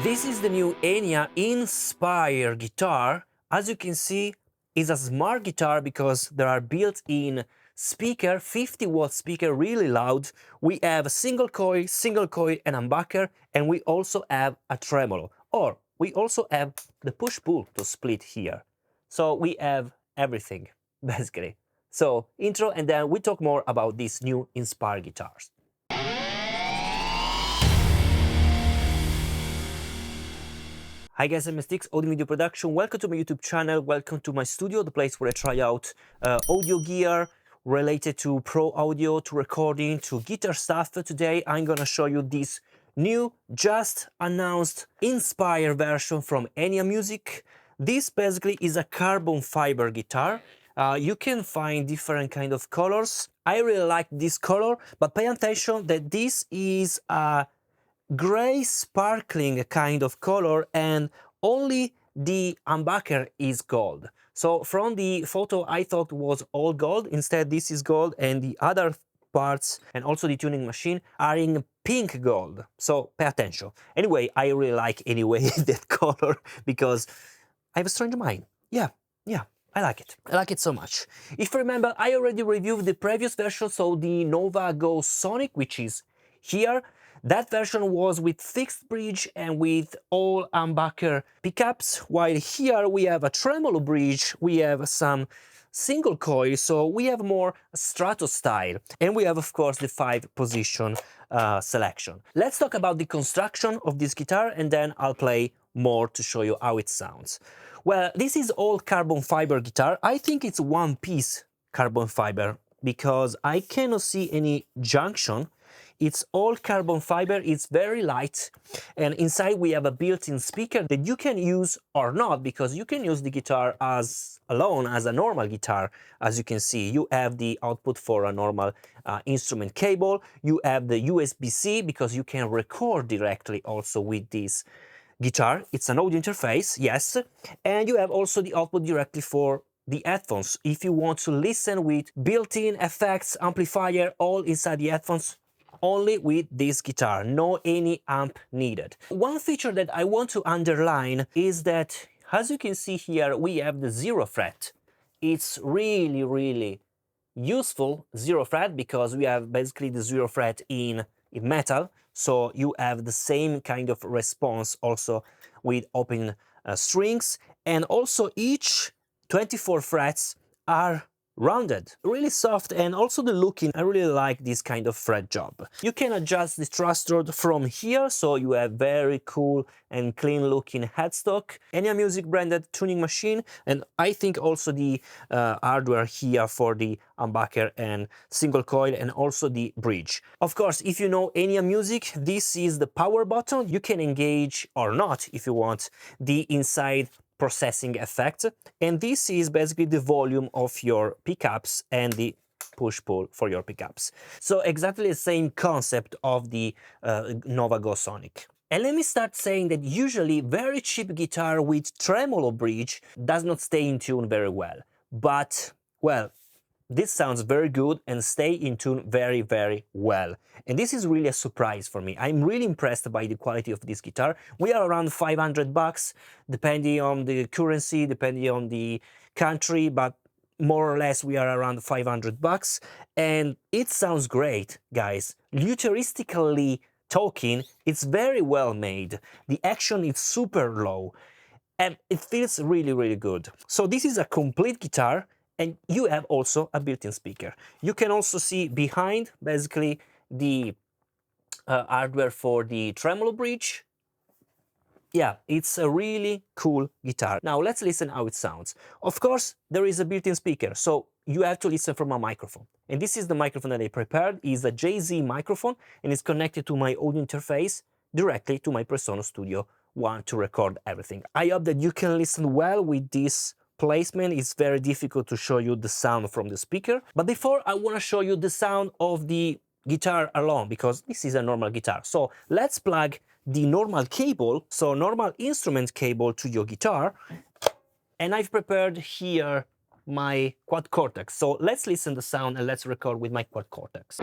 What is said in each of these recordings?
This is the new Enya Inspire guitar. As you can see, it's a smart guitar because there are built-in speaker, 50-watt speaker, really loud. We have a single coil, and humbucker, and we also have a tremolo. Or we also have the push-pull to split here. So we have everything, basically. So intro, and then we talk more about these new Inspire guitars. Hi guys, I'm Steex, audio video production. Welcome to my YouTube channel, welcome to my studio, the place where I try out audio gear related to pro audio, to recording, to guitar stuff. Today I'm gonna show you this new, just announced Inspire version from Enya Music. This basically is a carbon fiber guitar. You can find different kind of colors. I really like this color, but pay attention that this is a gray sparkling kind of color and only the humbucker is gold. So from the photo I thought was all gold, instead this is gold, and the other parts and also the tuning machine are in pink gold. So pay attention. Anyway, I really like anyway that color because I have a strange mind. Yeah, I like it. I like it so much. If you remember, I already reviewed the previous version, so the Nova Go Sonic, which is here. That version was with fixed bridge and with all humbucker pickups, while here we have a tremolo bridge, we have some single coil, so we have more Strato style, and we have of course the 5-position selection. Let's talk about the construction of this guitar and then I'll play more to show you how it sounds. Well, this is all carbon fiber guitar. I think it's one-piece carbon fiber because I cannot see any junction. It's all carbon fiber, it's very light, and inside we have a built-in speaker that you can use or not, because you can use the guitar as alone, as a normal guitar. As you can see, you have the output for a normal instrument cable, you have the USB-C because you can record directly also with this guitar. It's an audio interface, yes, and you have also the output directly for the headphones. If you want to listen with built-in effects, amplifier, all inside the headphones, only with this guitar, no any amp needed. One feature that I want to underline is that, as you can see here, we have the 0 fret. It's really useful 0 fret because we have basically the 0 fret in metal, so you have the same kind of response also with open strings, and also each 24 frets are rounded, really soft, and also the looking, I really like this kind of fret job. You can adjust the truss rod from here, so you have very cool and clean looking headstock. Enya Music branded tuning machine, and I think also the hardware here for the humbucker and single coil and also the bridge. Of course, if you know Enya Music, this is the power button. You can engage or not, if you want, the inside processing effect, and this is basically the volume of your pickups and the push-pull for your pickups. So exactly the same concept of the Nova Go Sonic. And let me start saying that usually very cheap guitar with tremolo bridge does not stay in tune very well, but well, this sounds very good and stay in tune very well. And this is really a surprise for me. I'm really impressed by the quality of this guitar. We are around 500 bucks, depending on the currency, depending on the country, but more or less we are around 500 bucks. And it sounds great, guys. Luthéristically talking, it's very well made. The action is super low and it feels really good. So this is a complete guitar. And you have also a built-in speaker. You can also see behind, basically, the hardware for the tremolo bridge. Yeah, it's a really cool guitar. Now let's listen how it sounds. Of course, there is a built-in speaker, so you have to listen from a microphone. And this is the microphone that I prepared. It's a JZ microphone, and it's connected to my audio interface directly to my Presonus Studio One to record everything. I hope that you can listen well with this placement. It's very difficult to show you the sound from the speaker, but before I want to show you the sound of the guitar alone, because this is a normal guitar. So let's plug the normal cable, so normal instrument cable, to your guitar, and I've prepared here my Quad Cortex. So let's listen the sound and let's record with my Quad Cortex.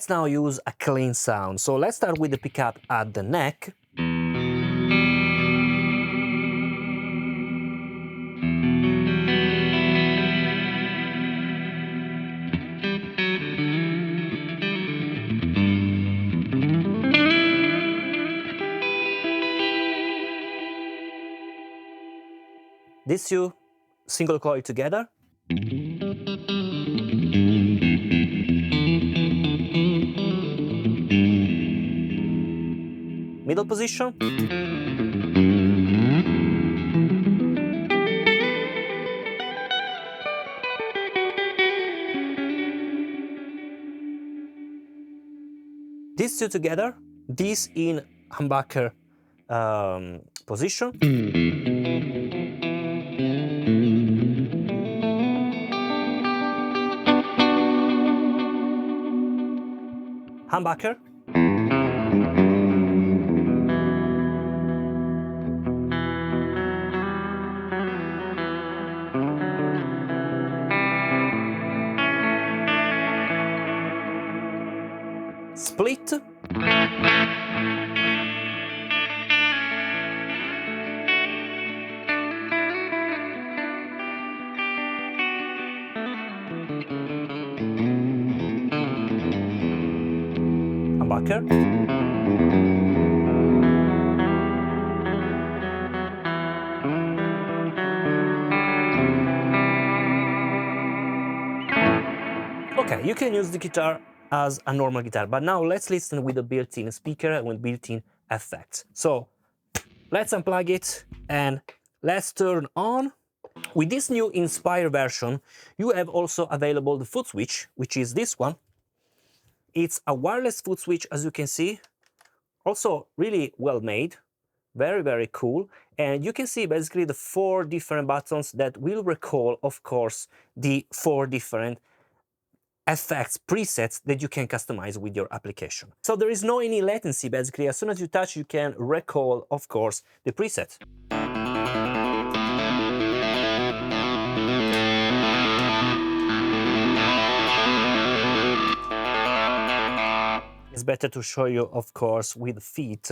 let's now use a clean sound. So let's start with the pickup at the neck. These two single coil together. Middle position. These two together, this in humbucker position. Humbucker. Split. Humbucker. Okay, you can use the guitar as a normal guitar, but now let's listen with a built-in speaker and with built-in effects. So let's unplug it and let's turn on. With this new Inspire version, you have also available the Footswitch, which is this one. It's a wireless Footswitch, as you can see, also really well made, very, very cool. And you can see basically the 4 different buttons that will recall, of course, the 4 different effects, presets that you can customize with your application. So there is no any latency, basically. As soon as you touch, you can recall, of course, the preset. It's better to show you, of course, with feet.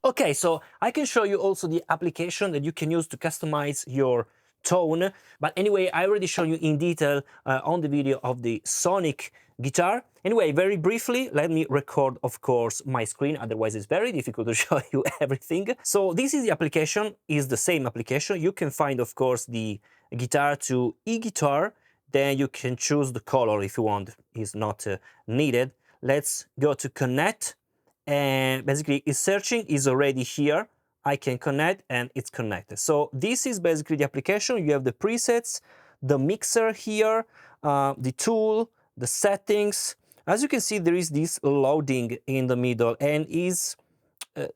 Okay, so I can show you also the application that you can use to customize your tone. But anyway, I already showed you in detail on the video of the Sonic guitar. Anyway, very briefly, let me record, of course, my screen. Otherwise, it's very difficult to show you everything. So this is the application, is the same application. You can find, of course, the guitar to e-guitar. Then you can choose the color if you want. It's not needed. Let's go to connect. And basically it's searching, is already here. I can connect and it's connected. So this is basically the application. You have the presets, the mixer here, the tool, the settings. As you can see, there is this loading in the middle, and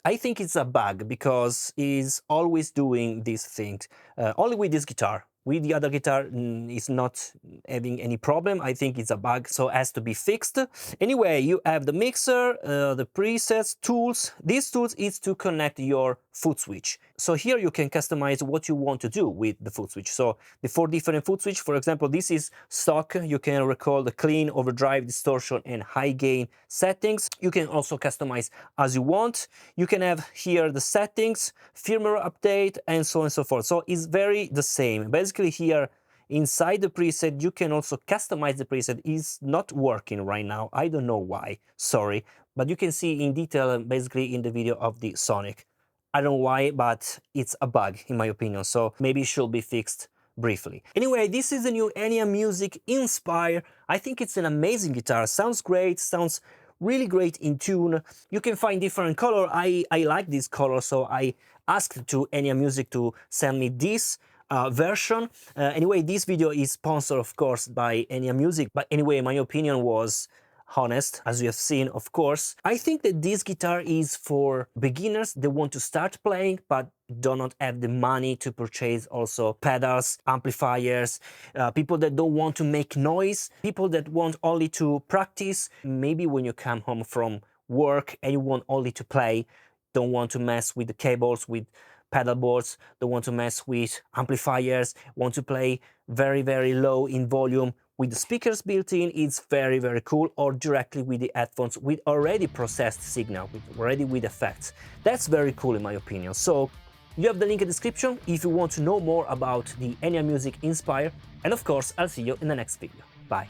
I think it's a bug because it's always doing these things. Only with this guitar. With the other guitar, it's not having any problem. I think it's a bug, so it has to be fixed. Anyway, you have the mixer, the presets, tools. These tools is to connect your Footswitch. So here you can customize what you want to do with the Footswitch. So the 4 different Footswitch, for example, this is stock. You can recall the clean, overdrive, distortion, and high gain settings. You can also customize as you want. You can have here the settings, firmware update, and so on and so forth. So it's very the same. Basically here inside the preset, you can also customize the preset. It's not working right now. I don't know why, sorry. But you can see in detail basically in the video of the Sonic. I don't know why, but it's a bug in my opinion. So maybe it should be fixed briefly. Anyway, this is the new Enya Music Inspire. I think it's an amazing guitar. Sounds great, sounds really great in tune. You can find different color. I like this color, so I asked to Enya Music to send me this version. Anyway, this video is sponsored, of course, by Enya Music. But anyway, my opinion was honest, as you have seen, of course. I think that this guitar is for beginners that want to start playing but do not have the money to purchase also pedals, amplifiers, people that don't want to make noise, people that want only to practice. Maybe when you come home from work and you want only to play, don't want to mess with the cables, with pedal boards, don't want to mess with amplifiers, want to play very, very low in volume. With the speakers built in, it's very, very cool, or directly with the headphones with already processed signal, already with effects. That's very cool in my opinion. So you have the link in the description if you want to know more about the Enya Music Inspire. And of course, I'll see you in the next video. Bye.